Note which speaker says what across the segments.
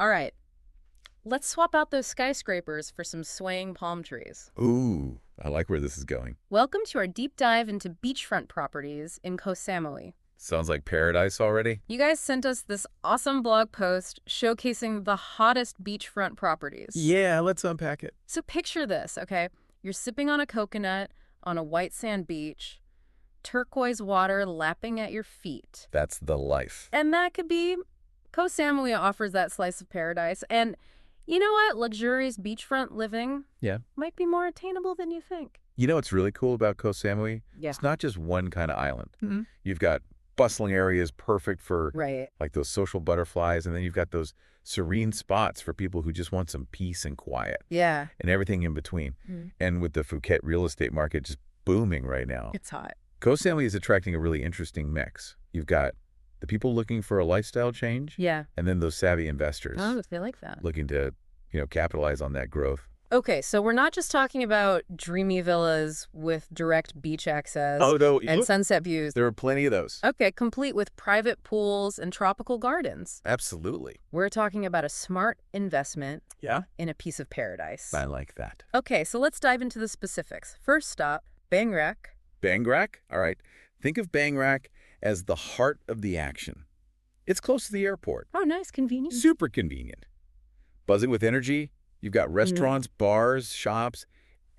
Speaker 1: All right, let's swap out those skyscrapers for some swaying palm trees.
Speaker 2: Ooh, I like where this is going.
Speaker 1: Welcome to our deep dive into beachfront properties in Koh Samui.
Speaker 2: Sounds like paradise already.
Speaker 1: You guys sent us this awesome blog post showcasing the hottest beachfront properties.
Speaker 2: Yeah, let's unpack it.
Speaker 1: So picture this, okay? You're sipping on a coconut on a white sand beach, turquoise water lapping at your feet.
Speaker 2: That's the life.
Speaker 1: And that could be Koh Samui offers that slice of paradise. And you know what? Luxurious beachfront living might be more attainable than you think.
Speaker 2: You know what's really cool about Koh Samui?
Speaker 1: Yeah.
Speaker 2: It's not just one kind of island.
Speaker 1: Mm-hmm.
Speaker 2: You've got bustling areas perfect for
Speaker 1: Right.
Speaker 2: like those social butterflies, and then you've got those serene spots for people who just want some peace and quiet
Speaker 1: Yeah.
Speaker 2: and everything in between.
Speaker 1: Mm.
Speaker 2: And with the Phuket real estate market just booming right now,
Speaker 1: It's hot.
Speaker 2: Koh Samui is attracting a really interesting mix. You've got the people looking for a lifestyle change,
Speaker 1: Yeah.
Speaker 2: and then those savvy investors
Speaker 1: Oh, they like that.
Speaker 2: looking to, capitalize on that growth.
Speaker 1: Okay, so we're not just talking about dreamy villas with direct beach access
Speaker 2: no,
Speaker 1: and sunset views.
Speaker 2: there are plenty of those.
Speaker 1: Okay, complete with private pools and tropical gardens.
Speaker 2: Absolutely.
Speaker 1: We're talking about a smart investment
Speaker 2: Yeah?
Speaker 1: in a piece of paradise.
Speaker 2: I like that.
Speaker 1: Okay, so let's dive into the specifics. First stop, Bangrak.
Speaker 2: Bangrak? All right. Think of Bangrak as the heart of the action. It's close to the airport.
Speaker 1: Oh, nice, convenient.
Speaker 2: Super convenient. Buzzing with energy. You've got restaurants, bars, shops,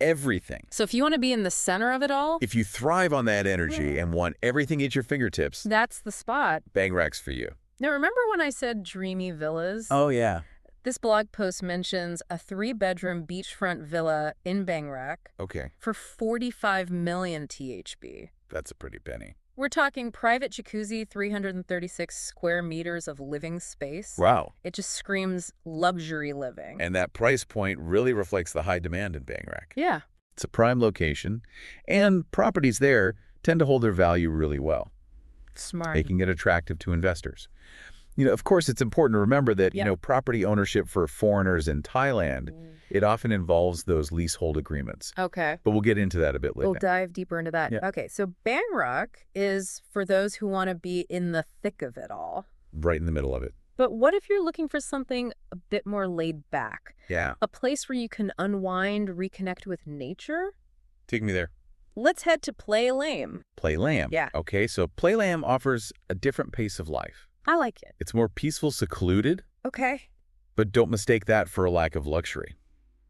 Speaker 2: everything.
Speaker 1: So if you want to be in the center of it all,
Speaker 2: If you thrive on that energy and want everything at your fingertips,
Speaker 1: that's the spot.
Speaker 2: Bangrak's for you.
Speaker 1: Now, remember when I said dreamy villas?
Speaker 2: Oh, yeah.
Speaker 1: This blog post mentions a 3-bedroom beachfront villa in Bangrak
Speaker 2: Okay.
Speaker 1: for 45 million THB.
Speaker 2: That's a pretty penny.
Speaker 1: We're talking private jacuzzi, 336 square meters of living space.
Speaker 2: Wow.
Speaker 1: It just screams luxury living.
Speaker 2: And that price point really reflects the high demand in Bangrak.
Speaker 1: Yeah.
Speaker 2: It's a prime location, and properties there tend to hold their value really well,
Speaker 1: Smart.
Speaker 2: making it attractive to investors. Of course, it's important to remember that,
Speaker 1: Yeah.
Speaker 2: property ownership for foreigners in Thailand, it often involves those leasehold agreements.
Speaker 1: Okay.
Speaker 2: But we'll get into that a bit later.
Speaker 1: We'll dive deeper into that.
Speaker 2: Yeah.
Speaker 1: Okay, so Bangrak is for those who want to be in the thick of it all.
Speaker 2: Right in the middle of it.
Speaker 1: But what if you're looking for something a bit more laid back?
Speaker 2: Yeah.
Speaker 1: A place where you can unwind, reconnect with nature?
Speaker 2: Take me there.
Speaker 1: Let's head to Play Lame.
Speaker 2: Play Lamb.
Speaker 1: Yeah.
Speaker 2: Okay, so Play Lamb offers a different pace of life.
Speaker 1: I like it.
Speaker 2: It's more peaceful, secluded,
Speaker 1: Okay.
Speaker 2: but don't mistake that for a lack of luxury.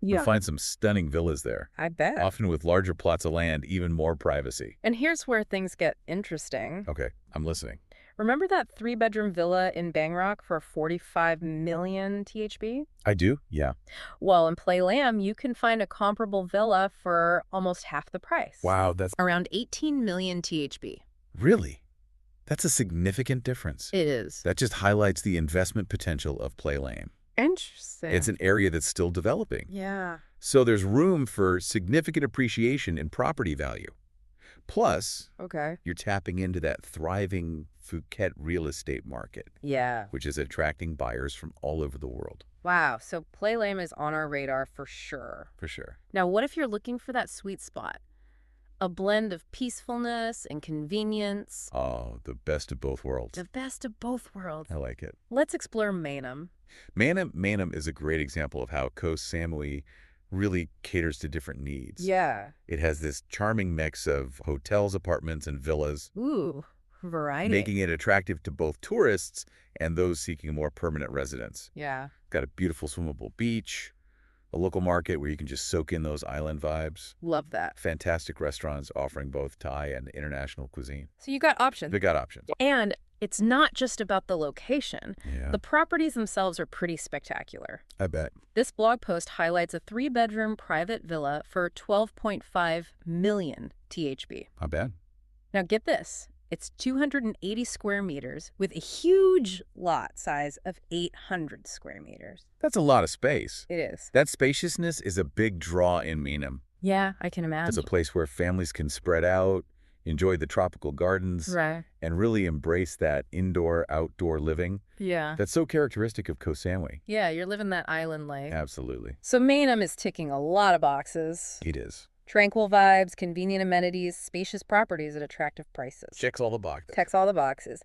Speaker 1: Yeah.
Speaker 2: You'll find some stunning villas there,
Speaker 1: I bet.
Speaker 2: often with larger plots of land, even more privacy.
Speaker 1: And here's where things get interesting.
Speaker 2: Okay, I'm listening.
Speaker 1: Remember that 3-bedroom villa in Bangrak for 45 million THB?
Speaker 2: I do? Yeah.
Speaker 1: Well, in Play Lamb, you can find a comparable villa for almost half the price.
Speaker 2: Wow, that's
Speaker 1: Around 18 million THB.
Speaker 2: really? That's a significant difference.
Speaker 1: It is.
Speaker 2: That just highlights the investment potential of Play Lamb.
Speaker 1: Interesting.
Speaker 2: It's an area that's still developing.
Speaker 1: Yeah.
Speaker 2: So there's room for significant appreciation in property value. Plus,
Speaker 1: Okay.
Speaker 2: you're tapping into that thriving Phuket real estate market,
Speaker 1: Yeah.
Speaker 2: which is attracting buyers from all over the world.
Speaker 1: Wow. So Play Lame is on our radar for sure.
Speaker 2: For sure.
Speaker 1: Now, what if you're looking for that sweet spot? A blend of peacefulness and convenience.
Speaker 2: Oh, the best of both worlds.
Speaker 1: The best of both worlds.
Speaker 2: I like it.
Speaker 1: Let's explore Manam.
Speaker 2: Manam is a great example of how Koh Samui really caters to different needs.
Speaker 1: Yeah.
Speaker 2: It has this charming mix of hotels, apartments, and villas,
Speaker 1: Ooh, variety.
Speaker 2: making it attractive to both tourists and those seeking a more permanent residence.
Speaker 1: Yeah.
Speaker 2: Got a beautiful swimmable beach, a local market where you can just soak in those island vibes.
Speaker 1: Love that.
Speaker 2: Fantastic restaurants offering both Thai and international cuisine.
Speaker 1: So you got options.
Speaker 2: They got options.
Speaker 1: And it's not just about the location.
Speaker 2: Yeah,
Speaker 1: The properties themselves are pretty spectacular.
Speaker 2: I bet.
Speaker 1: This blog post highlights a 3-bedroom private villa for 12.5 million THB.
Speaker 2: Not bad.
Speaker 1: Now get this. It's 280 square meters with a huge lot size of 800 square meters.
Speaker 2: That's a lot of space.
Speaker 1: It is.
Speaker 2: That spaciousness is a big draw in Manam.
Speaker 1: Yeah, I can imagine.
Speaker 2: It's a place where families can spread out, enjoy the tropical gardens,
Speaker 1: Right.
Speaker 2: and really embrace that indoor-outdoor living
Speaker 1: Yeah.
Speaker 2: that's so characteristic of Koh Samui.
Speaker 1: Yeah, you're living that island life.
Speaker 2: Absolutely.
Speaker 1: So Manam is ticking a lot of boxes.
Speaker 2: It is.
Speaker 1: Tranquil vibes, convenient amenities, spacious properties at attractive prices.
Speaker 2: Checks all the boxes.
Speaker 1: Checks all the boxes.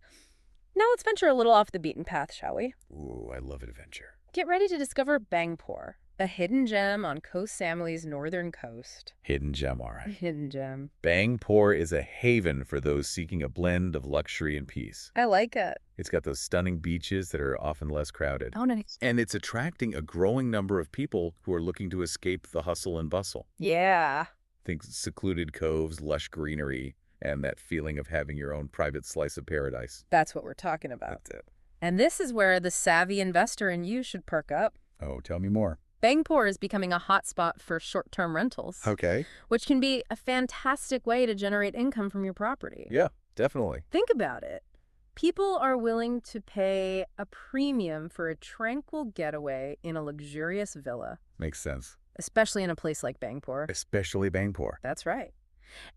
Speaker 1: Now let's venture a little off the beaten path, shall we?
Speaker 2: Ooh, I love adventure.
Speaker 1: Get ready to discover Bangpor, a hidden gem on Koh Samui's northern coast.
Speaker 2: Hidden gem, all right.
Speaker 1: Hidden gem.
Speaker 2: Bangpor is a haven for those seeking a blend of luxury and peace.
Speaker 1: I like it.
Speaker 2: It's got those stunning beaches that are often less crowded.
Speaker 1: Oh, nice.
Speaker 2: And it's attracting a growing number of people who are looking to escape the hustle and bustle.
Speaker 1: Yeah.
Speaker 2: Think secluded coves, lush greenery, and that feeling of having your own private slice of paradise.
Speaker 1: That's what we're talking about.
Speaker 2: That's it.
Speaker 1: And this is where the savvy investor in you should perk up.
Speaker 2: Oh, tell me more.
Speaker 1: Bangpor is becoming a hotspot for short-term rentals.
Speaker 2: Okay.
Speaker 1: Which can be a fantastic way to generate income from your property.
Speaker 2: Yeah, definitely.
Speaker 1: Think about it. People are willing to pay a premium for a tranquil getaway in a luxurious villa.
Speaker 2: Makes sense.
Speaker 1: Especially in a place like Bangpor.
Speaker 2: Especially Bangpor.
Speaker 1: That's right.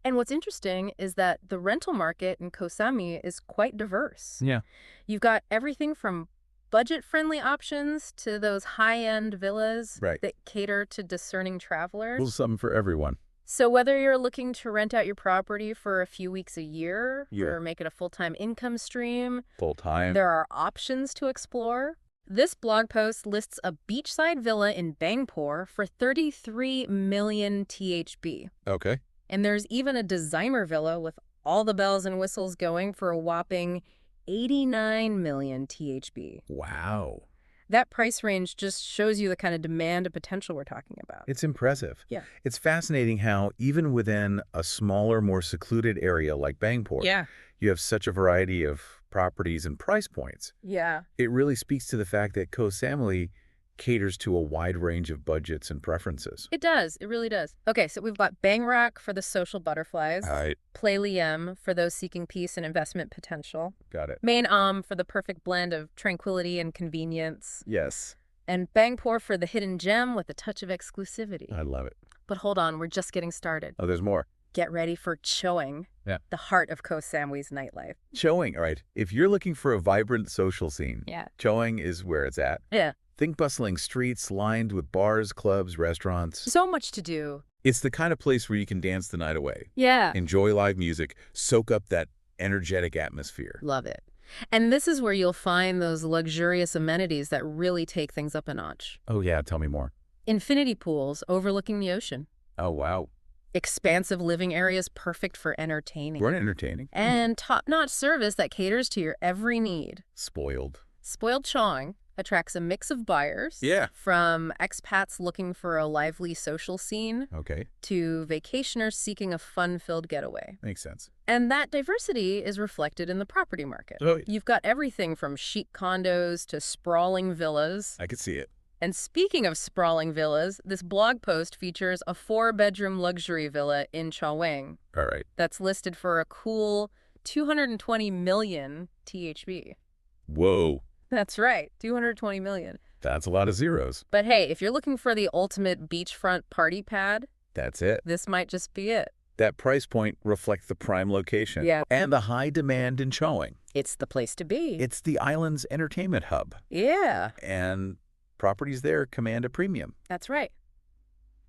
Speaker 1: And what's interesting is that the rental market in Koh Samui is quite diverse.
Speaker 2: Yeah.
Speaker 1: You've got everything from budget-friendly options to those high-end villas that cater to discerning travelers.
Speaker 2: A little something for everyone.
Speaker 1: So whether you're looking to rent out your property for a few weeks a year or make it a full-time income stream, there are options to explore. This blog post lists a beachside villa in Bangpor for 33 million THB.
Speaker 2: Okay.
Speaker 1: And there's even a designer villa with all the bells and whistles going for a whopping 89 million THB.
Speaker 2: Wow.
Speaker 1: That price range just shows you the kind of demand and potential we're talking about.
Speaker 2: It's impressive.
Speaker 1: Yeah.
Speaker 2: It's fascinating how even within a smaller, more secluded area like Bangpor, you have such a variety of properties and price points.
Speaker 1: Yeah.
Speaker 2: It really speaks to the fact that Koh Samui caters to a wide range of budgets and preferences.
Speaker 1: It does. It really does. Okay, so we've got Bang Rak for the social butterflies.
Speaker 2: All right.
Speaker 1: Play Liem for those seeking peace and investment potential.
Speaker 2: Got it.
Speaker 1: Main for the perfect blend of tranquility and convenience.
Speaker 2: Yes.
Speaker 1: And Bangpor for the hidden gem with a touch of exclusivity.
Speaker 2: I love it.
Speaker 1: But hold on, we're just getting started.
Speaker 2: Oh, there's more.
Speaker 1: Get ready for Choing, the heart of Koh Samui's nightlife.
Speaker 2: Choing, all right. If you're looking for a vibrant social scene, Choing is where it's at.
Speaker 1: Yeah.
Speaker 2: Think bustling streets lined with bars, clubs, restaurants.
Speaker 1: So much to do.
Speaker 2: It's the kind of place where you can dance the night away.
Speaker 1: Yeah.
Speaker 2: Enjoy live music, soak up that energetic atmosphere.
Speaker 1: Love it. And this is where you'll find those luxurious amenities that really take things up a notch.
Speaker 2: Oh, yeah. Tell me more.
Speaker 1: Infinity pools overlooking the ocean.
Speaker 2: Oh, wow.
Speaker 1: Expansive living areas perfect for entertaining.
Speaker 2: We're entertaining.
Speaker 1: And top-notch service that caters to your every need.
Speaker 2: Spoiled.
Speaker 1: Spoiled Choing attracts a mix of buyers.
Speaker 2: Yeah.
Speaker 1: From expats looking for a lively social scene.
Speaker 2: Okay.
Speaker 1: To vacationers seeking a fun-filled getaway.
Speaker 2: Makes sense.
Speaker 1: And that diversity is reflected in the property market.
Speaker 2: Oh.
Speaker 1: You've got everything from chic condos to sprawling villas.
Speaker 2: I could see it.
Speaker 1: And speaking of sprawling villas, this blog post features a 4-bedroom luxury villa in Chaweng.
Speaker 2: All right.
Speaker 1: That's listed for a cool 220 million THB.
Speaker 2: Whoa.
Speaker 1: That's right, 220 million.
Speaker 2: That's a lot of zeros.
Speaker 1: But hey, if you're looking for the ultimate beachfront party pad,
Speaker 2: that's it.
Speaker 1: This might just be it.
Speaker 2: That price point reflects the prime location.
Speaker 1: Yeah.
Speaker 2: And the high demand in Choing.
Speaker 1: It's the place to be.
Speaker 2: It's the island's entertainment hub.
Speaker 1: Yeah.
Speaker 2: And properties there command a premium.
Speaker 1: That's right.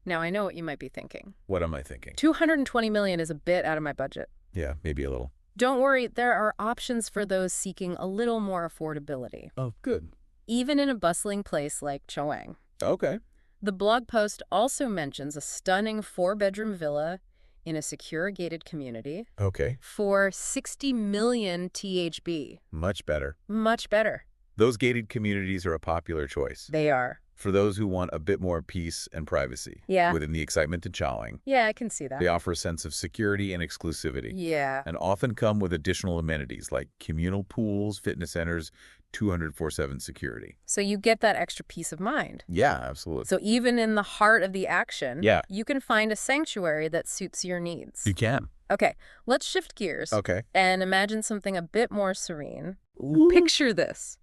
Speaker 1: Now, I know what you might be thinking.
Speaker 2: What am I thinking?
Speaker 1: 220 million is a bit out of my budget.
Speaker 2: Yeah, maybe a little.
Speaker 1: Don't worry, there are options for those seeking a little more affordability.
Speaker 2: Oh, good.
Speaker 1: Even in a bustling place like Choang.
Speaker 2: Okay.
Speaker 1: The blog post also mentions a stunning 4-bedroom villa in a secure gated community.
Speaker 2: Okay.
Speaker 1: For 60 million THB.
Speaker 2: Much better.
Speaker 1: Much better.
Speaker 2: Those gated communities are a popular choice.
Speaker 1: They are.
Speaker 2: For those who want a bit more peace and privacy.
Speaker 1: Yeah.
Speaker 2: Within the excitement of Choing.
Speaker 1: Yeah, I can see that.
Speaker 2: They offer a sense of security and exclusivity.
Speaker 1: Yeah.
Speaker 2: And often come with additional amenities like communal pools, fitness centers, 24/7 security.
Speaker 1: So you get that extra peace of mind.
Speaker 2: Yeah, absolutely.
Speaker 1: So even in the heart of the action, you can find a sanctuary that suits your needs.
Speaker 2: You can.
Speaker 1: Okay, let's shift gears.
Speaker 2: Okay.
Speaker 1: And imagine something a bit more serene.
Speaker 2: Ooh.
Speaker 1: Picture this.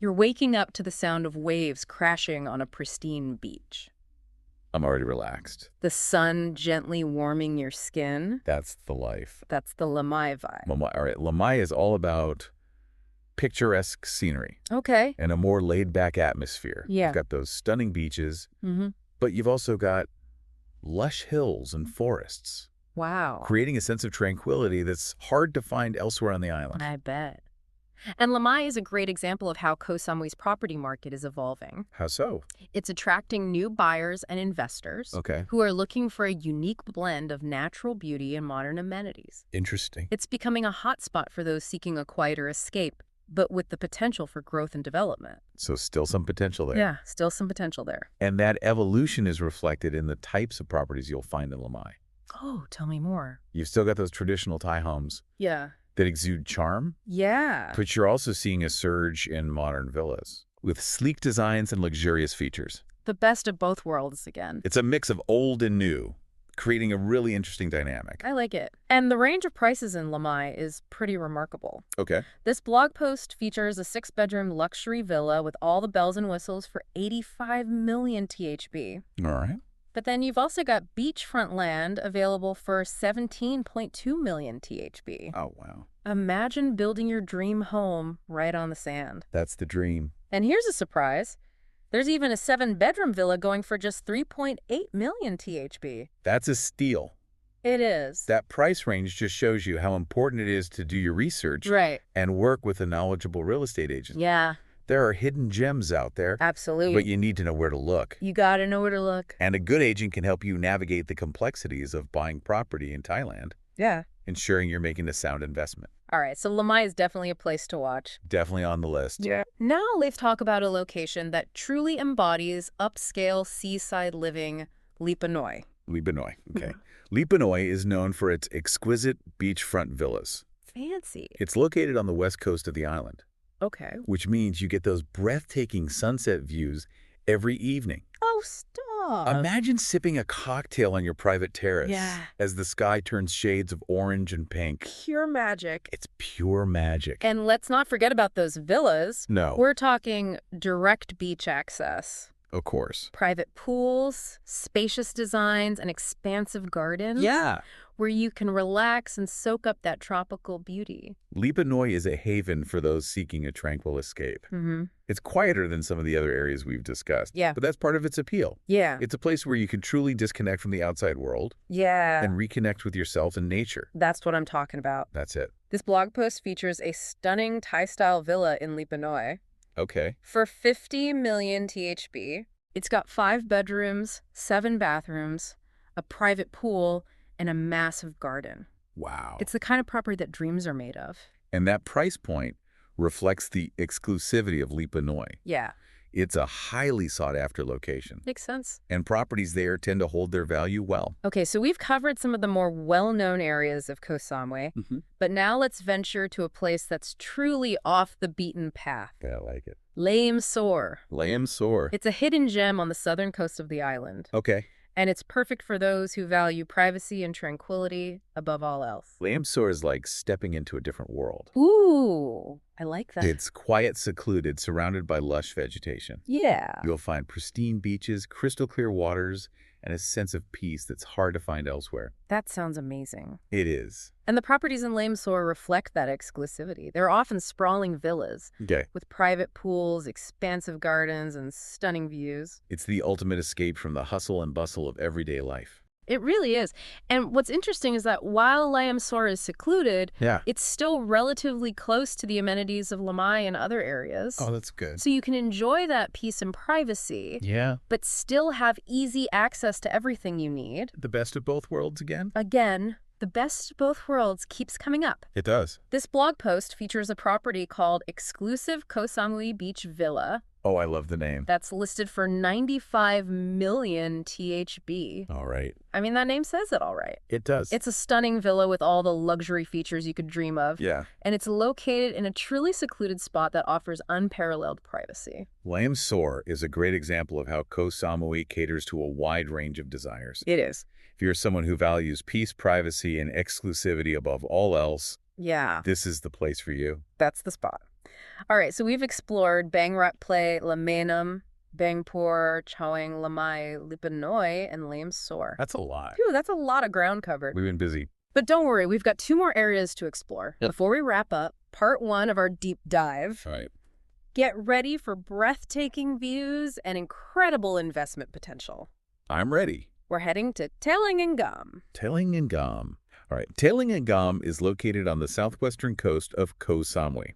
Speaker 1: You're waking up to the sound of waves crashing on a pristine beach.
Speaker 2: I'm already relaxed.
Speaker 1: The sun gently warming your skin.
Speaker 2: That's the life.
Speaker 1: That's the Lamai vibe.
Speaker 2: All right, Lamai is all about picturesque scenery.
Speaker 1: Okay.
Speaker 2: And a more laid-back atmosphere.
Speaker 1: Yeah.
Speaker 2: You've got those stunning beaches, but you've also got lush hills and forests.
Speaker 1: Wow.
Speaker 2: Creating a sense of tranquility that's hard to find elsewhere on the island.
Speaker 1: I bet. And Lamai is a great example of how Koh Samui's property market is evolving.
Speaker 2: How so?
Speaker 1: It's attracting new buyers and investors who are looking for a unique blend of natural beauty and modern amenities.
Speaker 2: Interesting.
Speaker 1: It's becoming a hotspot for those seeking a quieter escape, but with the potential for growth and development.
Speaker 2: So still some potential there.
Speaker 1: Yeah, still some potential there.
Speaker 2: And that evolution is reflected in the types of properties you'll find in Lamai.
Speaker 1: Oh, tell me more.
Speaker 2: You've still got those traditional Thai homes.
Speaker 1: Yeah.
Speaker 2: That exude charm.
Speaker 1: Yeah.
Speaker 2: But you're also seeing a surge in modern villas with sleek designs and luxurious features.
Speaker 1: The best of both worlds again.
Speaker 2: It's a mix of old and new, creating a really interesting dynamic.
Speaker 1: I like it. And the range of prices in Lamai is pretty remarkable.
Speaker 2: Okay.
Speaker 1: This blog post features a 6-bedroom luxury villa with all the bells and whistles for 85 million THB.
Speaker 2: All right.
Speaker 1: But then you've also got beachfront land available for 17.2 million THB.
Speaker 2: Oh, wow.
Speaker 1: Imagine building your dream home right on the sand.
Speaker 2: That's the dream.
Speaker 1: And here's a surprise. There's even a 7-bedroom villa going for just 3.8 million THB.
Speaker 2: That's a steal.
Speaker 1: It is.
Speaker 2: That price range just shows you how important it is to do your research and work with a knowledgeable real estate agent.
Speaker 1: Yeah.
Speaker 2: There are hidden gems out there.
Speaker 1: Absolutely.
Speaker 2: But you need to know where to look.
Speaker 1: You gotta know where to look.
Speaker 2: And a good agent can help you navigate the complexities of buying property in Thailand.
Speaker 1: Yeah.
Speaker 2: Ensuring you're making a sound investment.
Speaker 1: All right, so Lamai is definitely a place to watch.
Speaker 2: Definitely on the list.
Speaker 1: Yeah. Now let's talk about a location that truly embodies upscale seaside living, Lipa Noi.
Speaker 2: Lipa Noi, okay. Lipa Noi is known for its exquisite beachfront villas.
Speaker 1: Fancy.
Speaker 2: It's located on the west coast of the island.
Speaker 1: Okay.
Speaker 2: Which means you get those breathtaking sunset views every evening.
Speaker 1: Oh, stop.
Speaker 2: Imagine sipping a cocktail on your private terrace as the sky turns shades of orange and pink.
Speaker 1: Pure magic.
Speaker 2: It's pure magic.
Speaker 1: And let's not forget about those villas.
Speaker 2: No.
Speaker 1: We're talking direct beach access.
Speaker 2: Of course.
Speaker 1: Private pools, spacious designs, and expansive gardens.
Speaker 2: Yeah.
Speaker 1: Where you can relax and soak up that tropical beauty.
Speaker 2: Lipa Noi is a haven for those seeking a tranquil escape. It's quieter than some of the other areas we've discussed.
Speaker 1: Yeah.
Speaker 2: But that's part of its appeal.
Speaker 1: Yeah.
Speaker 2: It's a place where you can truly disconnect from the outside world.
Speaker 1: Yeah.
Speaker 2: And reconnect with yourself and nature.
Speaker 1: That's what I'm talking about.
Speaker 2: That's it.
Speaker 1: This blog post features a stunning Thai-style villa in Lipa Noi.
Speaker 2: Okay.
Speaker 1: For 50 million THB. It's got 5 bedrooms, 7 bathrooms, a private pool, and a massive garden.
Speaker 2: Wow.
Speaker 1: It's the kind of property that dreams are made of.
Speaker 2: And that price point reflects the exclusivity of Lipa Noi.
Speaker 1: Yeah.
Speaker 2: It's a highly sought-after location.
Speaker 1: Makes sense.
Speaker 2: And properties there tend to hold their value well.
Speaker 1: Okay, so we've covered some of the more well-known areas of Koh Samui, but now let's venture to a place that's truly off the beaten path.
Speaker 2: I like it.
Speaker 1: Laem Sor.
Speaker 2: Laem Sor.
Speaker 1: It's a hidden gem on the southern coast of the island.
Speaker 2: Okay.
Speaker 1: And it's perfect for those who value privacy and tranquility above all else.
Speaker 2: Laem Sor is like stepping into a different world.
Speaker 1: Ooh, I like that.
Speaker 2: It's quiet, secluded, surrounded by lush vegetation.
Speaker 1: Yeah.
Speaker 2: You'll find pristine beaches, crystal clear waters, and a sense of peace that's hard to find elsewhere.
Speaker 1: That sounds amazing.
Speaker 2: It is.
Speaker 1: And the properties in Laem Sor reflect that exclusivity. They're often sprawling villas with private pools, expansive gardens, and stunning views.
Speaker 2: It's the ultimate escape from the hustle and bustle of everyday life.
Speaker 1: It really is. And what's interesting is that while Laem Sor is secluded, it's still relatively close to the amenities of Lamai and other areas.
Speaker 2: Oh, that's good.
Speaker 1: So you can enjoy that peace and privacy, but still have easy access to everything you need.
Speaker 2: The best of both worlds again?
Speaker 1: Again, the best of both worlds keeps coming up.
Speaker 2: It does.
Speaker 1: This blog post features a property called Exclusive Koh Samui Beach Villa.
Speaker 2: Oh, I love the name.
Speaker 1: That's listed for 95 million THB.
Speaker 2: All right.
Speaker 1: I mean, that name says it all right.
Speaker 2: It does.
Speaker 1: It's a stunning villa with all the luxury features you could dream of.
Speaker 2: Yeah.
Speaker 1: And it's located in a truly secluded spot that offers unparalleled privacy.
Speaker 2: Laem Sor is a great example of how Koh Samui caters to a wide range of desires.
Speaker 1: It is.
Speaker 2: If you're someone who values peace, privacy, and exclusivity above all else, this is the place for you.
Speaker 1: That's the spot. All right, so we've explored Bang Rat Play, Lamenam, Bangpur, Chaweng, Lamai, Lipa Noi, and Laem Sor.
Speaker 2: That's a lot.
Speaker 1: Phew, that's a lot of ground covered.
Speaker 2: We've been busy.
Speaker 1: But don't worry, we've got 2 more areas to explore. Before we wrap up, part 1 of our deep dive.
Speaker 2: All right.
Speaker 1: Get ready for breathtaking views and incredible investment potential.
Speaker 2: I'm ready.
Speaker 1: We're heading to Taling and Gam.
Speaker 2: Taling and Gam. All right. Taling and Gam is located on the southwestern coast of Koh Samui.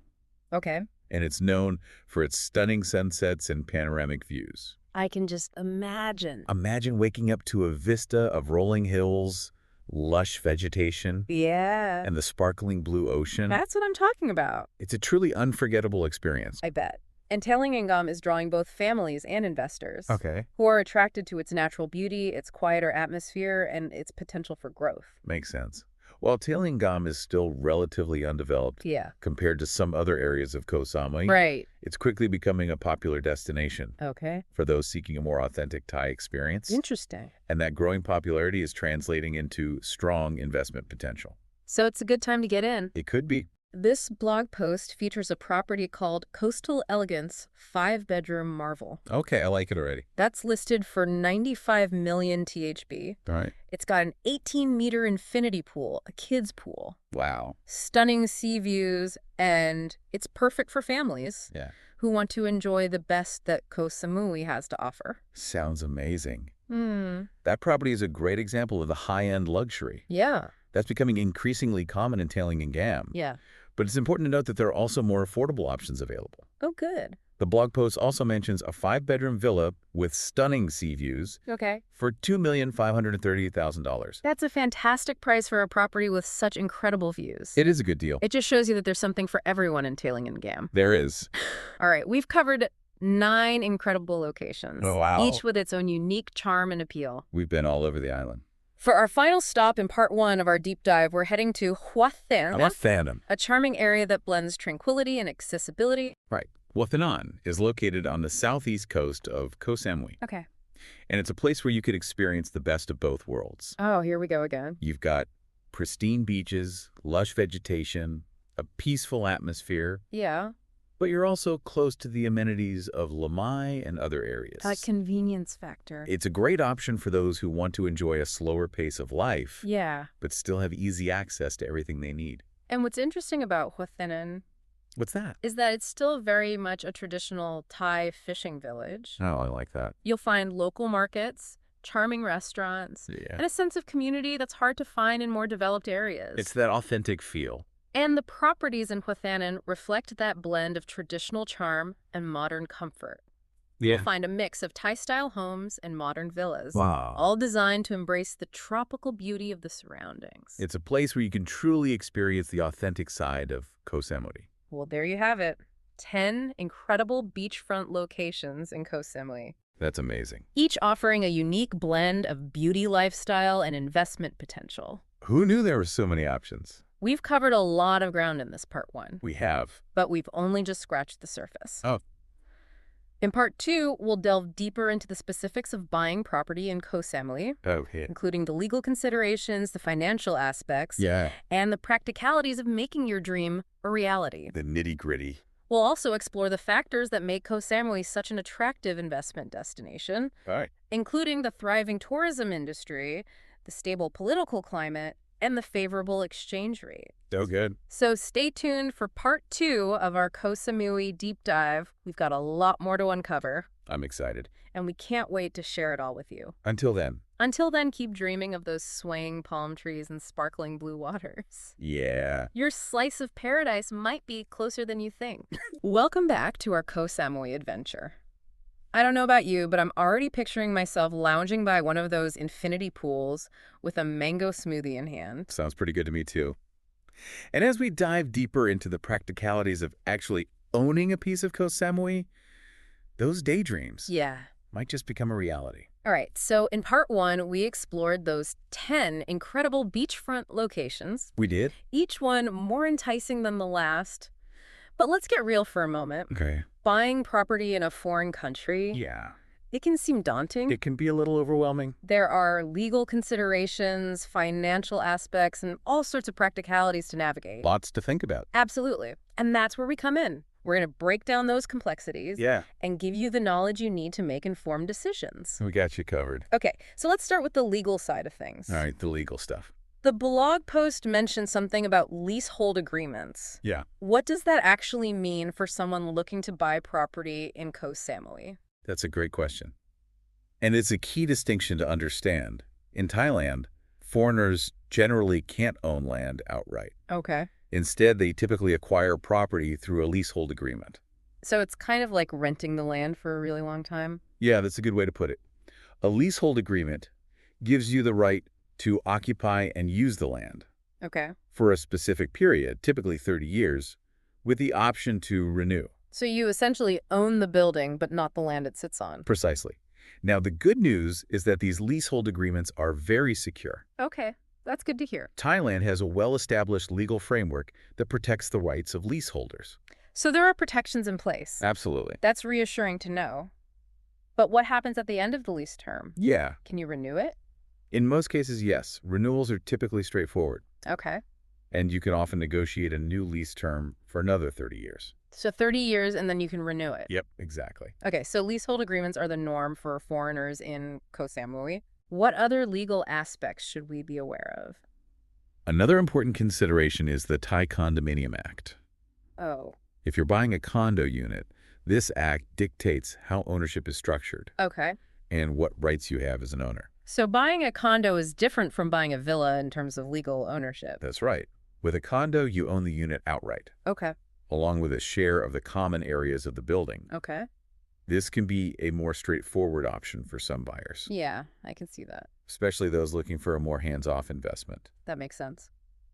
Speaker 1: Okay.
Speaker 2: And it's known for its stunning sunsets and panoramic views.
Speaker 1: I can just imagine.
Speaker 2: Imagine waking up to a vista of rolling hills, lush vegetation,
Speaker 1: Yeah.
Speaker 2: and the sparkling blue ocean.
Speaker 1: That's what I'm talking about.
Speaker 2: It's a truly unforgettable experience.
Speaker 1: I bet. And Tailingangam is drawing both families and investors who are attracted to its natural beauty, its quieter atmosphere, and its potential for growth.
Speaker 2: Makes sense. While Tailingangam is still relatively undeveloped compared to some other areas of Koh Samui, it's quickly becoming a popular destination for those seeking a more authentic Thai experience.
Speaker 1: Interesting.
Speaker 2: And that growing popularity is translating into strong investment potential.
Speaker 1: So it's a good time to get in.
Speaker 2: It could be.
Speaker 1: This blog post features a property called Coastal Elegance 5-bedroom Marvel.
Speaker 2: Okay, I like it already.
Speaker 1: That's listed for 95 million THB.
Speaker 2: All right.
Speaker 1: It's got an 18-meter infinity pool, a kid's pool.
Speaker 2: Wow.
Speaker 1: Stunning sea views, and it's perfect for families who want to enjoy the best that Koh Samui has to offer.
Speaker 2: Sounds amazing. That property is a great example of the high-end luxury.
Speaker 1: Yeah.
Speaker 2: That's becoming increasingly common in Tailingangam.
Speaker 1: Yeah.
Speaker 2: But it's important to note that there are also more affordable options available.
Speaker 1: Oh, good.
Speaker 2: The blog post also mentions a 5-bedroom villa with stunning sea views for $2,530,000.
Speaker 1: That's a fantastic price for a property with such incredible views.
Speaker 2: It is a good deal.
Speaker 1: It just shows you that there's something for everyone in Tailingangam.
Speaker 2: There is.
Speaker 1: All right, we've covered 9 incredible locations, each with its own unique charm and appeal.
Speaker 2: We've been all over the island.
Speaker 1: For our final stop in part 1 of our deep dive, we're heading to Hua
Speaker 2: a
Speaker 1: charming area that blends tranquility and accessibility.
Speaker 2: Right. Hua is located on the southeast coast of Koh Samui.
Speaker 1: Okay.
Speaker 2: And it's a place where you could experience the best of both worlds.
Speaker 1: Oh, here we go again.
Speaker 2: You've got pristine beaches, lush vegetation, a peaceful atmosphere.
Speaker 1: Yeah.
Speaker 2: But you're also close to the amenities of Lamai and other areas.
Speaker 1: A convenience factor.
Speaker 2: It's a great option for those who want to enjoy a slower pace of life, but still have easy access to everything they need.
Speaker 1: And what's interesting about Hua
Speaker 2: What's that?
Speaker 1: is that it's still very much a traditional Thai fishing village.
Speaker 2: Oh, I like that.
Speaker 1: You'll find local markets, charming restaurants, and a sense of community that's hard to find in more developed areas.
Speaker 2: It's that authentic feel.
Speaker 1: And the properties in Hua reflect that blend of traditional charm and modern comfort. You'll find a mix of Thai-style homes and modern villas, all designed to embrace the tropical beauty of the surroundings.
Speaker 2: It's a place where you can truly experience the authentic side of Koh Samui.
Speaker 1: Well, there you have it. 10 incredible beachfront locations in Koh Samui.
Speaker 2: That's amazing.
Speaker 1: Each offering a unique blend of beauty lifestyle and investment potential.
Speaker 2: Who knew there were so many options?
Speaker 1: We've covered a lot of ground in this part 1.
Speaker 2: We have.
Speaker 1: But we've only just scratched the surface.
Speaker 2: Oh.
Speaker 1: In part 2, we'll delve deeper into the specifics of buying property in Koh Samui, including the legal considerations, the financial aspects, and the practicalities of making your dream a reality.
Speaker 2: The nitty-gritty.
Speaker 1: We'll also explore the factors that make Koh Samui such an attractive investment destination, including the thriving tourism industry, the stable political climate, and the favorable exchange rate.
Speaker 2: So good.
Speaker 1: So stay tuned for part 2 of our Koh Samui deep dive. We've got a lot more to uncover.
Speaker 2: I'm excited.
Speaker 1: And we can't wait to share it all with you.
Speaker 2: Until then.
Speaker 1: Until then, keep dreaming of those swaying palm trees and sparkling blue waters.
Speaker 2: Yeah.
Speaker 1: Your slice of paradise might be closer than you think. Welcome back to our Koh Samui adventure. I don't know about you, but I'm already picturing myself lounging by one of those infinity pools with a mango smoothie in hand.
Speaker 2: Sounds pretty good to me, too. And as we dive deeper into the practicalities of actually owning a piece of Koh Samui, those daydreams might just become a reality.
Speaker 1: All right, so in part 1, we explored those 10 incredible beachfront locations.
Speaker 2: We did?
Speaker 1: Each one more enticing than the last. But let's get real for a moment.
Speaker 2: Okay.
Speaker 1: Buying property in a foreign country, it can seem daunting.
Speaker 2: It can be a little overwhelming.
Speaker 1: There are legal considerations, financial aspects, and all sorts of practicalities to navigate.
Speaker 2: Lots to think about.
Speaker 1: Absolutely. And that's where we come in. We're going to break down those complexities and give you the knowledge you need to make informed decisions.
Speaker 2: We got you covered.
Speaker 1: Okay, so let's start with the legal side of things.
Speaker 2: All right, the legal stuff.
Speaker 1: The blog post mentioned something about leasehold agreements.
Speaker 2: Yeah.
Speaker 1: What does that actually mean for someone looking to buy property in Koh Samui?
Speaker 2: That's a great question. And it's a key distinction to understand. In Thailand, foreigners generally can't own land outright.
Speaker 1: Okay.
Speaker 2: Instead, they typically acquire property through a leasehold agreement.
Speaker 1: So it's kind of like renting the land for a really long time?
Speaker 2: Yeah, that's a good way to put it. A leasehold agreement gives you the right to occupy and use the land.
Speaker 1: Okay.
Speaker 2: For a specific period, typically 30 years, with the option to renew.
Speaker 1: So you essentially own the building, but not the land it sits on.
Speaker 2: Precisely. Now, the good news is that these leasehold agreements are very secure.
Speaker 1: Okay, that's good to hear.
Speaker 2: Thailand has a well-established legal framework that protects the rights of leaseholders.
Speaker 1: So there are protections in place.
Speaker 2: Absolutely.
Speaker 1: That's reassuring to know. But what happens at the end of the lease term?
Speaker 2: Yeah.
Speaker 1: Can you renew it?
Speaker 2: In most cases, yes. Renewals are typically straightforward.
Speaker 1: Okay.
Speaker 2: And you can often negotiate a new lease term for another 30 years.
Speaker 1: So 30 years and then you can renew it?
Speaker 2: Yep, exactly.
Speaker 1: Okay, so leasehold agreements are the norm for foreigners in Koh Samui. What other legal aspects should we be aware of?
Speaker 2: Another important consideration is the Thai Condominium Act.
Speaker 1: Oh.
Speaker 2: If you're buying a condo unit, this act dictates how ownership is structured.
Speaker 1: Okay.
Speaker 2: And what rights you have as an owner.
Speaker 1: So buying a condo is different from buying a villa in terms of legal ownership.
Speaker 2: That's right. With a condo, you own the unit outright.
Speaker 1: Okay.
Speaker 2: Along with a share of the common areas of the building.
Speaker 1: Okay.
Speaker 2: This can be a more straightforward option for some buyers.
Speaker 1: Yeah, I can see that.
Speaker 2: Especially those looking for a more hands-off investment.
Speaker 1: That makes sense.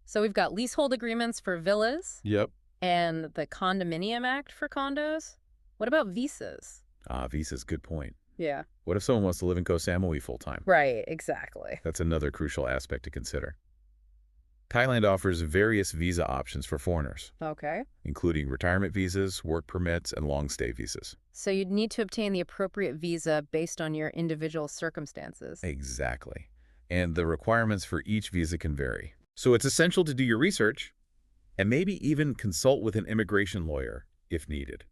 Speaker 1: So we've got leasehold agreements for villas.
Speaker 2: Yep.
Speaker 1: And the Condominium Act for condos. What about visas?
Speaker 2: Visas, good point.
Speaker 1: Yeah.
Speaker 2: What if someone wants to live in Koh Samui full-time?
Speaker 1: Right, exactly.
Speaker 2: That's another crucial aspect to consider. Thailand offers various visa options for foreigners.
Speaker 1: Okay.
Speaker 2: Including retirement visas, work permits, and long-stay visas.
Speaker 1: So you'd need to obtain the appropriate visa based on your individual circumstances.
Speaker 2: Exactly. And the requirements for each visa can vary. So it's essential to do your research and maybe even consult with an immigration lawyer if needed.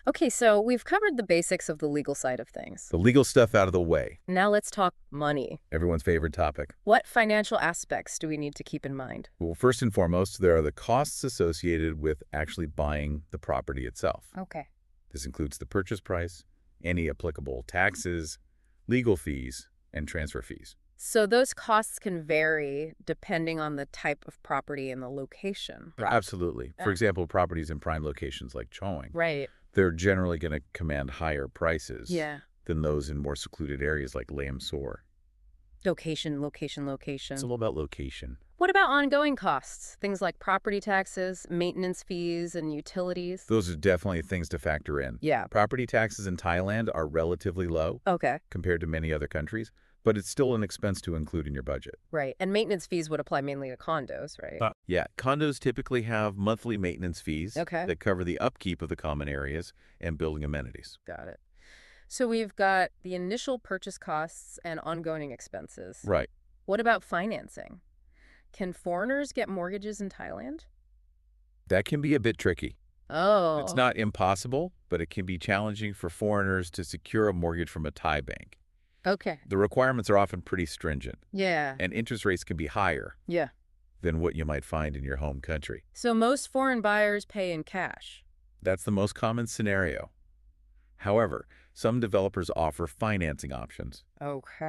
Speaker 1: Okay, so we've covered the basics of the legal side of things.
Speaker 2: The legal stuff out of the way.
Speaker 1: Now let's talk money.
Speaker 2: Everyone's favorite topic.
Speaker 1: What financial aspects do we need to keep in mind?
Speaker 2: Well, first and foremost, there are the costs associated with actually buying the property itself.
Speaker 1: Okay.
Speaker 2: This includes the purchase price, any applicable taxes, legal fees, and transfer fees.
Speaker 1: So those costs can vary depending on the type of property and the location.
Speaker 2: Absolutely. For example, properties in prime locations like Choing.
Speaker 1: Right.
Speaker 2: They're generally going to command higher prices than those in more secluded areas like Lam Sor.
Speaker 1: Location.
Speaker 2: It's all about location.
Speaker 1: What about ongoing costs? Things like property taxes, maintenance fees, and utilities?
Speaker 2: Those are definitely things to factor in.
Speaker 1: Yeah.
Speaker 2: Property taxes in Thailand are relatively low compared to many other countries, but it's still an expense to include in your budget.
Speaker 1: Right. And maintenance fees would apply mainly to condos, right?
Speaker 2: Yeah. Condos typically have monthly maintenance fees that cover the upkeep of the common areas and building amenities.
Speaker 1: Got it. So we've got the initial purchase costs and ongoing expenses.
Speaker 2: Right.
Speaker 1: What about financing? Can foreigners get mortgages in Thailand?
Speaker 2: That can be a bit tricky.
Speaker 1: Oh.
Speaker 2: It's not impossible, but it can be challenging for foreigners to secure a mortgage from a Thai bank.
Speaker 1: Okay.
Speaker 2: The requirements are often pretty stringent.
Speaker 1: Yeah.
Speaker 2: And interest rates can be higher than what you might find in your home country.
Speaker 1: So most foreign buyers pay in cash.
Speaker 2: That's the most common scenario. However, some developers offer financing options.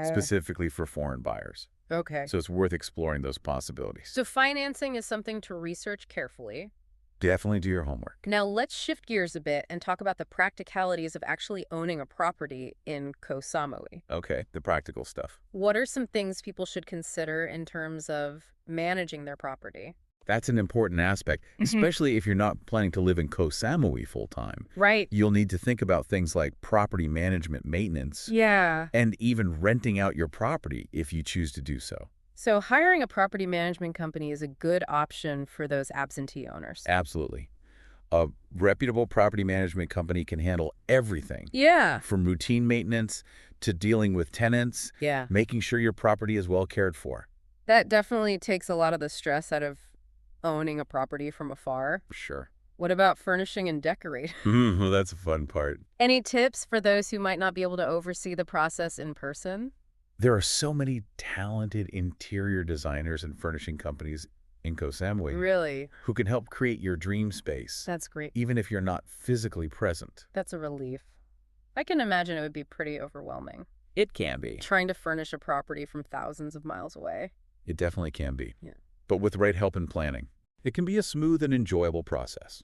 Speaker 2: Specifically for foreign buyers. So it's worth exploring those possibilities.
Speaker 1: So financing is something to research carefully.
Speaker 2: Definitely do your homework.
Speaker 1: Now let's shift gears a bit and talk about the practicalities of actually owning a property in Koh Samui.
Speaker 2: Okay, the practical stuff.
Speaker 1: What are some things people should consider in terms of managing their property?
Speaker 2: That's an important aspect, especially if you're not planning to live in Koh Samui full-time.
Speaker 1: Right.
Speaker 2: You'll need to think about things like property management maintenance. And even renting out your property if you choose to do so.
Speaker 1: So hiring a property management company is a good option for those absentee owners.
Speaker 2: Absolutely. A reputable property management company can handle everything. From routine maintenance to dealing with tenants. Making sure your property is well cared for.
Speaker 1: That definitely takes a lot of the stress out of owning a property from afar.
Speaker 2: Sure.
Speaker 1: What about furnishing and decorating?
Speaker 2: Well, that's a fun part.
Speaker 1: Any tips for those who might not be able to oversee the process in person?
Speaker 2: There are so many talented interior designers and furnishing companies in Koh Samui.
Speaker 1: Really?
Speaker 2: Who can help create your dream space.
Speaker 1: That's great.
Speaker 2: Even if you're not physically present.
Speaker 1: That's a relief. I can imagine it would be pretty overwhelming.
Speaker 2: It can be.
Speaker 1: Trying to furnish a property from thousands of miles away.
Speaker 2: It definitely can be. But with the right help and planning, It can be a smooth and enjoyable process.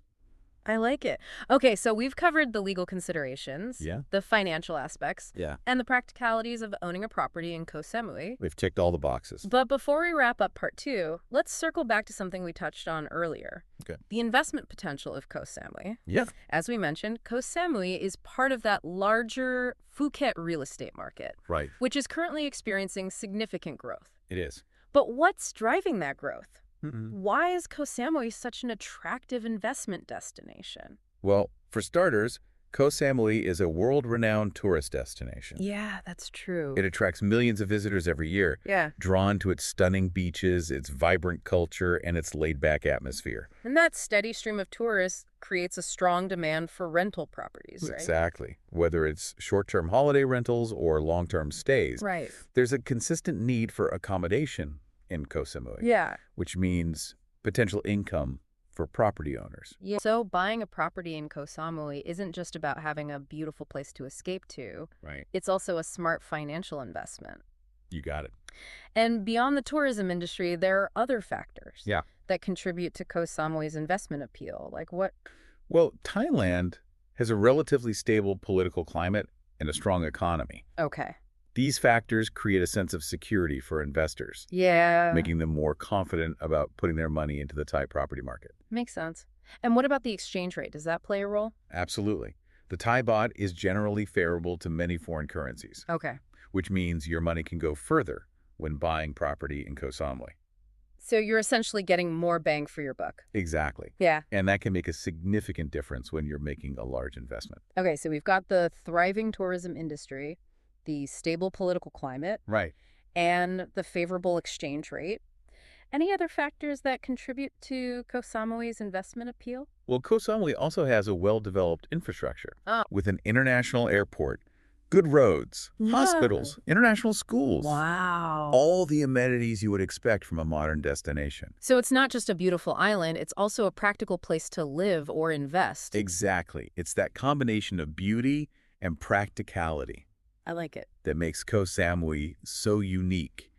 Speaker 1: I like it. Okay, so we've covered the legal considerations, the financial aspects, and the practicalities of owning a property in Koh Samui.
Speaker 2: We've ticked all the boxes.
Speaker 1: But before we wrap up part 2, let's circle back to something we touched on earlier.
Speaker 2: Okay.
Speaker 1: The investment potential of Koh Samui.
Speaker 2: Yeah.
Speaker 1: As we mentioned, Koh Samui is part of that larger Phuket real estate market.
Speaker 2: Right.
Speaker 1: Which is currently experiencing significant growth.
Speaker 2: It is.
Speaker 1: But what's driving that growth? Why is Koh Samui such an attractive investment destination?
Speaker 2: Well, for starters, Koh Samui is a world-renowned tourist destination.
Speaker 1: Yeah, that's true.
Speaker 2: It attracts millions of visitors every year, drawn to its stunning beaches, its vibrant culture, and its laid-back atmosphere.
Speaker 1: And that steady stream of tourists creates a strong demand for rental properties, right?
Speaker 2: Exactly. Whether it's short-term holiday rentals or long-term stays, there's a consistent need for accommodation in Koh Samui, which means potential income for property owners.
Speaker 1: Yeah. So buying a property in Koh Samui isn't just about having a beautiful place to escape to.
Speaker 2: Right.
Speaker 1: It's also a smart financial investment.
Speaker 2: You got it.
Speaker 1: And beyond the tourism industry, there are other factors that contribute to Koh Samui's investment appeal. Like what?
Speaker 2: Well, Thailand has a relatively stable political climate and a strong economy.
Speaker 1: Okay.
Speaker 2: These factors create a sense of security for investors, making them more confident about putting their money into the Thai property market.
Speaker 1: Makes sense. And what about the exchange rate? Does that play a role?
Speaker 2: Absolutely. The Thai baht is generally favorable to many foreign currencies, which means your money can go further when buying property in Koh Samui.
Speaker 1: So you're essentially getting more bang for your buck.
Speaker 2: Exactly.
Speaker 1: Yeah.
Speaker 2: And that can make a significant difference when you're making a large investment.
Speaker 1: Okay, so we've got the thriving tourism industry, the stable political climate, and the favorable exchange rate. Any other factors that contribute to Koh Samui's investment appeal?
Speaker 2: Well, Koh Samui also has a well-developed infrastructure with an international airport, good roads, hospitals, international schools.
Speaker 1: Wow.
Speaker 2: All the amenities you would expect from a modern destination.
Speaker 1: So it's not just a beautiful island, it's also a practical place to live or invest.
Speaker 2: Exactly. It's that combination of beauty and practicality.
Speaker 1: I like it.
Speaker 2: That makes Koh Samui so unique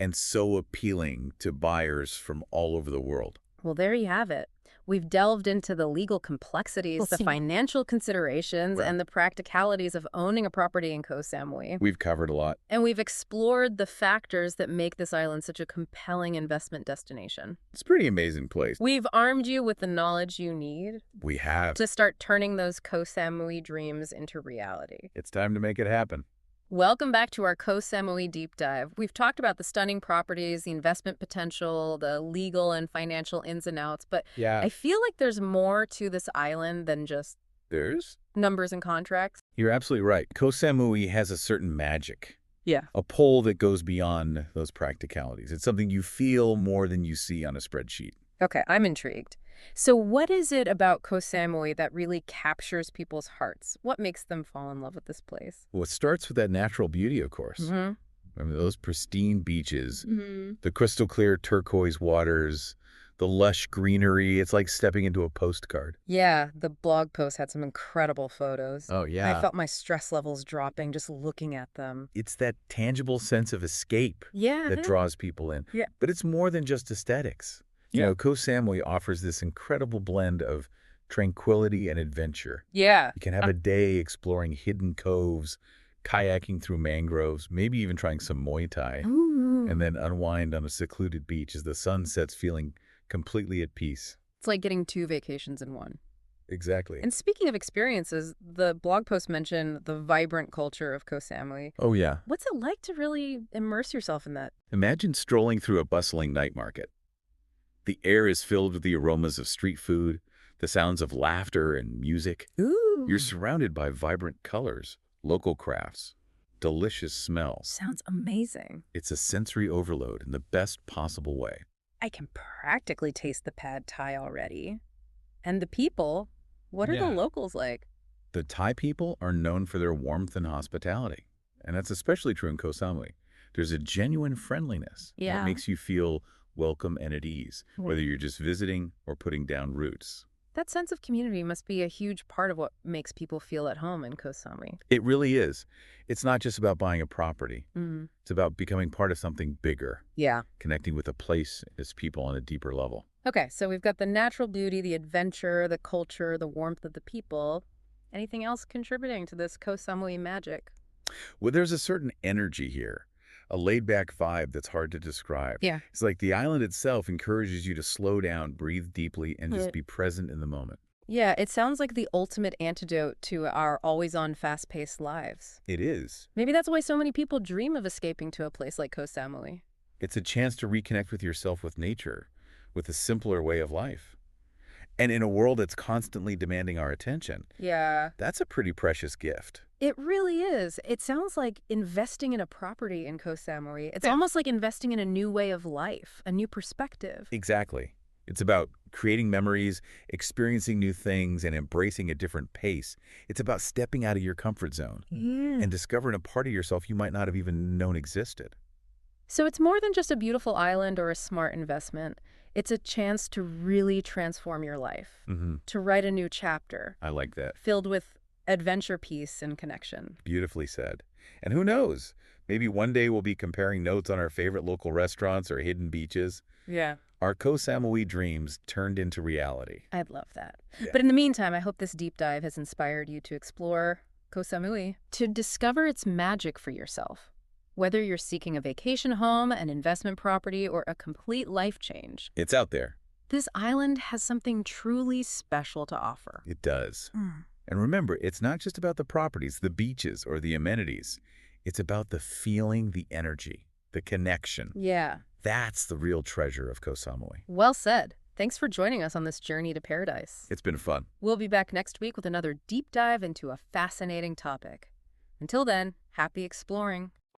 Speaker 2: and so appealing to buyers from all over the world.
Speaker 1: Well, there you have it. We've delved into the legal complexities, the financial considerations, and the practicalities of owning a property in Koh Samui.
Speaker 2: We've covered a lot.
Speaker 1: And we've explored the factors that make this island such a compelling investment destination.
Speaker 2: It's a pretty amazing place.
Speaker 1: We've armed you with the knowledge you need.
Speaker 2: We have.
Speaker 1: To start turning those Koh Samui dreams into reality.
Speaker 2: It's time to make it happen.
Speaker 1: Welcome back to our Koh Samui Deep Dive. We've talked about the stunning properties, the investment potential, the legal and financial ins and outs, but I feel like there's more to this island than just numbers and contracts.
Speaker 2: You're absolutely right. Koh Samui has a certain magic.
Speaker 1: Yeah.
Speaker 2: A pull that goes beyond those practicalities. It's something you feel more than you see on a spreadsheet.
Speaker 1: Okay, I'm intrigued. So what is it about Koh Samui that really captures people's hearts? What makes them fall in love with this place?
Speaker 2: Well, it starts with that natural beauty, of course. I mean, those pristine beaches, the crystal clear turquoise waters, the lush greenery. It's like stepping into a postcard.
Speaker 1: Yeah, the blog post had some incredible photos.
Speaker 2: Oh, yeah.
Speaker 1: I felt my stress levels dropping just looking at them.
Speaker 2: It's that tangible sense of escape that draws people in.
Speaker 1: Yeah.
Speaker 2: But it's more than just aesthetics. You know, Koh Samui offers this incredible blend of tranquility and adventure.
Speaker 1: Yeah.
Speaker 2: You can have a day exploring hidden coves, kayaking through mangroves, maybe even trying some Muay Thai, and then unwind on a secluded beach as the sun sets feeling completely at peace.
Speaker 1: It's like getting 2 vacations in one.
Speaker 2: Exactly.
Speaker 1: And speaking of experiences, the blog post mentioned the vibrant culture of Koh Samui.
Speaker 2: Oh, yeah.
Speaker 1: What's it like to really immerse yourself in that?
Speaker 2: Imagine strolling through a bustling night market. The air is filled with the aromas of street food, the sounds of laughter and music.
Speaker 1: Ooh.
Speaker 2: You're surrounded by vibrant colors, local crafts, delicious smells.
Speaker 1: Sounds amazing.
Speaker 2: It's a sensory overload in the best possible way.
Speaker 1: I can practically taste the pad thai already. And the people, what are the locals like?
Speaker 2: The Thai people are known for their warmth and hospitality. And that's especially true in Koh Samui. There's a genuine friendliness that makes you feel welcome and at ease, whether you're just visiting or putting down roots.
Speaker 1: That sense of community must be a huge part of what makes people feel at home in Koh Samui.
Speaker 2: It really is. It's not just about buying a property. It's about becoming part of something bigger.
Speaker 1: Yeah.
Speaker 2: Connecting with a place as people on a deeper level.
Speaker 1: Okay, so we've got the natural beauty, the adventure, the culture, the warmth of the people. Anything else contributing to this Koh Samui magic?
Speaker 2: Well, there's a certain energy here, a laid-back vibe that's hard to describe.
Speaker 1: Yeah.
Speaker 2: It's like the island itself encourages you to slow down, breathe deeply, and just be present in the moment.
Speaker 1: Yeah, it sounds like the ultimate antidote to our always-on, fast-paced lives.
Speaker 2: It is.
Speaker 1: Maybe that's why so many people dream of escaping to a place like Koh Samui.
Speaker 2: It's a chance to reconnect with yourself, with nature, with a simpler way of life. And in a world that's constantly demanding our attention,
Speaker 1: Yeah.
Speaker 2: that's a pretty precious gift.
Speaker 1: It really is. It sounds like investing in a property in Koh Samui. It's almost like investing in a new way of life, a new perspective.
Speaker 2: Exactly. It's about creating memories, experiencing new things, and embracing a different pace. It's about stepping out of your comfort zone and discovering a part of yourself you might not have even known existed.
Speaker 1: So it's more than just a beautiful island or a smart investment. It's a chance to really transform your life, to write a new chapter.
Speaker 2: I like that.
Speaker 1: Filled with adventure, peace, and connection.
Speaker 2: Beautifully said. And who knows? Maybe one day we'll be comparing notes on our favorite local restaurants or hidden beaches.
Speaker 1: Yeah.
Speaker 2: Our Koh Samui dreams turned into reality.
Speaker 1: I'd love that.
Speaker 2: Yeah.
Speaker 1: But in the meantime, I hope this deep dive has inspired you to explore Koh Samui, to discover its magic for yourself. Whether you're seeking a vacation home, an investment property, or a complete life change,
Speaker 2: It's out there.
Speaker 1: this island has something truly special to offer.
Speaker 2: It does. And remember, it's not just about the properties, the beaches, or the amenities. It's about the feeling, the energy, the connection.
Speaker 1: Yeah.
Speaker 2: That's the real treasure of Koh Samui.
Speaker 1: Well said. Thanks for joining us on this journey to paradise.
Speaker 2: It's been fun.
Speaker 1: We'll be back next week with another deep dive into a fascinating topic. Until then, happy exploring.